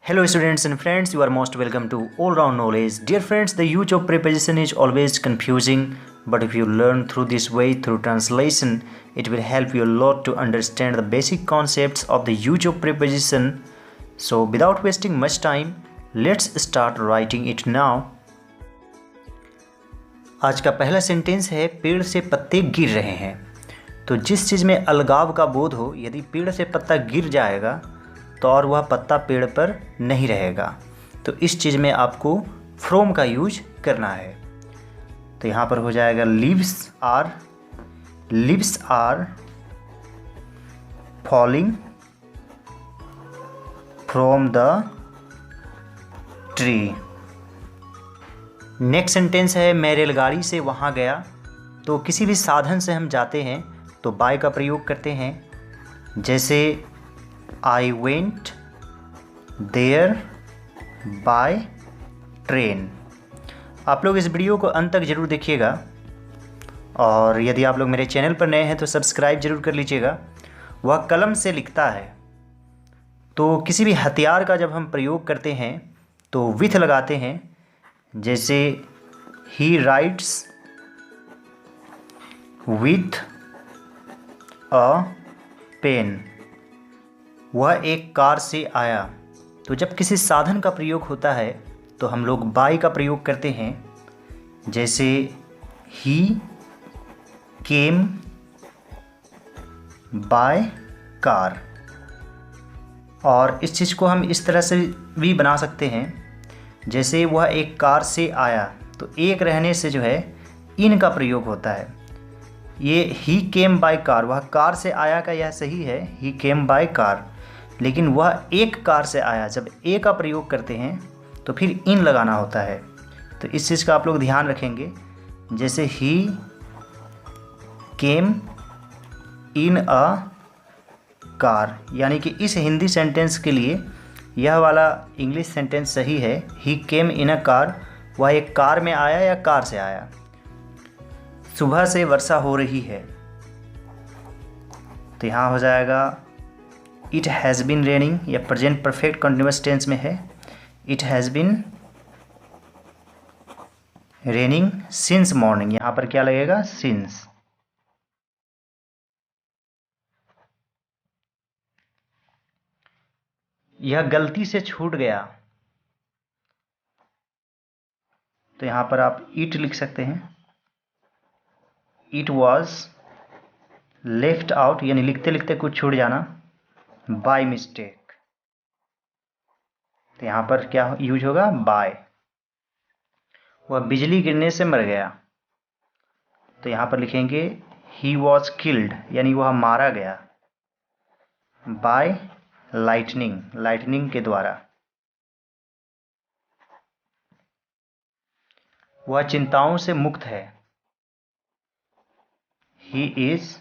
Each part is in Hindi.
Hello students and friends, you are most welcome to All Round Knowledge. Dear friends, the use of preposition is always confusing, but if you learn through this way through translation, it will help you a lot to understand the basic concepts of the use of preposition. So without wasting much time, let's start writing it now. आज का पहला सेंटेंस है पेड़ से पत्ते गिर रहे हैं। तो जिस चीज़ में अलगाव का बोध हो, यदि पेड़ से पत्ता गिर जाएगा तो और वह पत्ता पेड़ पर नहीं रहेगा, तो इस चीज़ में आपको फ्रॉम का यूज करना है। तो यहाँ पर हो जाएगा leaves are falling from the tree. Next sentence है मैं रेलगाड़ी से वहाँ गया। तो किसी भी साधन से हम जाते हैं तो बाय का प्रयोग करते हैं, जैसे I went there by train। आप लोग इस वीडियो को अंत तक ज़रूर देखिएगा और यदि आप लोग मेरे चैनल पर नए हैं तो सब्सक्राइब ज़रूर कर लीजिएगा। वह कलम से लिखता है। तो किसी भी हथियार का जब हम प्रयोग करते हैं तो विथ लगाते हैं, जैसे he writes with a pen। वह एक कार से आया। तो जब किसी साधन का प्रयोग होता है तो हम लोग बाय का प्रयोग करते हैं, जैसे ही केम बाय कार। और इस चीज़ को हम इस तरह से भी बना सकते हैं, जैसे वह एक कार से आया। तो एक रहने से जो है इन का प्रयोग होता है। ये ही केम बाय कार, वह कार से आया का यह सही है, ही केम बाय कार, लेकिन वह एक कार से आया। जब ए का प्रयोग करते हैं तो फिर इन लगाना होता है। तो इस चीज़ का आप लोग ध्यान रखेंगे, जैसे ही केम इन अ कार, यानी कि इस हिंदी सेंटेंस के लिए यह वाला इंग्लिश सेंटेंस सही है, ही केम इन अ कार। वह एक कार में आया या कार से आया। सुबह से वर्षा हो रही है। तो यहाँ हो जाएगा इट हैज़ बीन रेनिंग, या प्रेजेंट परफेक्ट कंटिन्यूअस टेंस में है। It has been raining since morning. यहाँ पर क्या लगेगा? सिंस। यह गलती से छूट गया। तो यहाँ पर आप इट लिख सकते हैं। इट वॉज लेफ्ट आउट, यानी लिखते लिखते कुछ छूट जाना, बाय मिस्टेक। तो यहाँ पर क्या यूज होगा? बाय। वह बिजली गिरने से मर गया। तो यहाँ पर लिखेंगे ही वॉज किल्ड, यानी वह मारा गया, बाय लाइटनिंग, लाइटनिंग के द्वारा। वह चिंताओं से मुक्त है। He is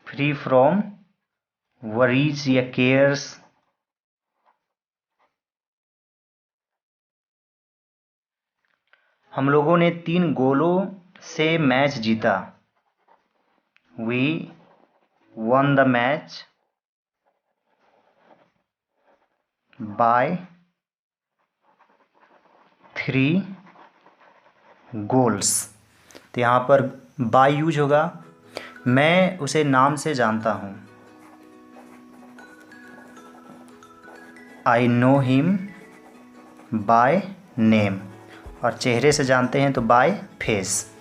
free from worries या केयर्स। हम लोगों ने 3 गोलों से मैच जीता। We won the match by 3 goals. तो यहाँ पर बाय यूज होगा। मैं उसे नाम से जानता हूँ। I know him by name. और चेहरे से जानते हैं तो बाय फेस।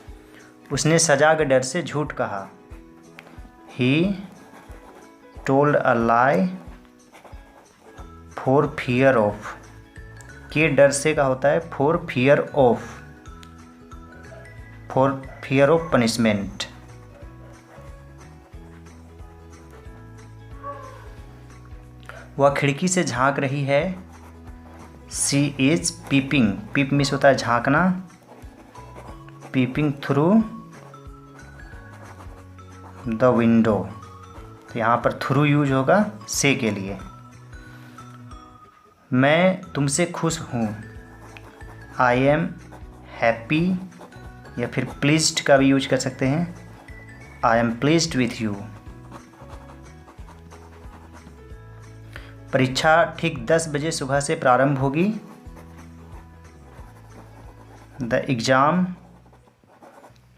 उसने सजा के डर से झूठ कहा। He told a lie for fear of. के डर से का होता है for fear of, for fear of punishment. वह खिड़की से झांक रही है। She is peeping. पीप मिस होता है झांकना, पीपिंग थ्रू द विंडो। तो यहाँ पर थ्रू यूज होगा से के लिए। मैं तुमसे खुश हूँ। आई एम हैप्पी, या फिर प्लीज्ड का भी यूज कर सकते हैं। I am pleased with you. परीक्षा ठीक 10 बजे सुबह से प्रारंभ होगी। The exam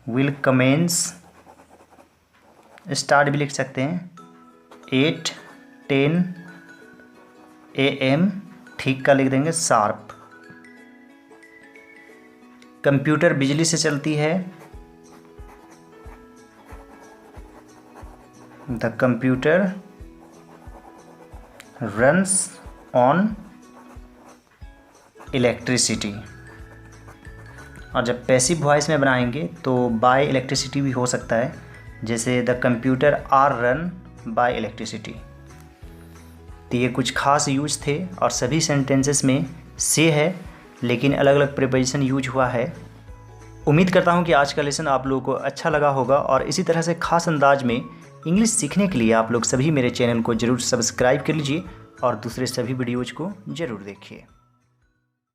will commence, start भी लिख सकते हैं, 8:10 AM, ठीक का लिख देंगे, शार्प। कंप्यूटर बिजली से चलती है। The computer runs on electricity. और जब पैसिव वॉइस में बनाएंगे तो बाय इलेक्ट्रिसिटी भी हो सकता है, जैसे the computer are run by electricity. तो ये कुछ खास यूज थे और सभी सेंटेंसेस में से है, लेकिन अलग अलग प्रीपोजिशन यूज हुआ है। उम्मीद करता हूँ कि आज का लेसन आप लोगों को अच्छा लगा होगा और इसी तरह से खास अंदाज में इंग्लिश सीखने के लिए आप लोग सभी मेरे चैनल को ज़रूर सब्सक्राइब कर लीजिए और दूसरे सभी वीडियोज़ को ज़रूर देखिए।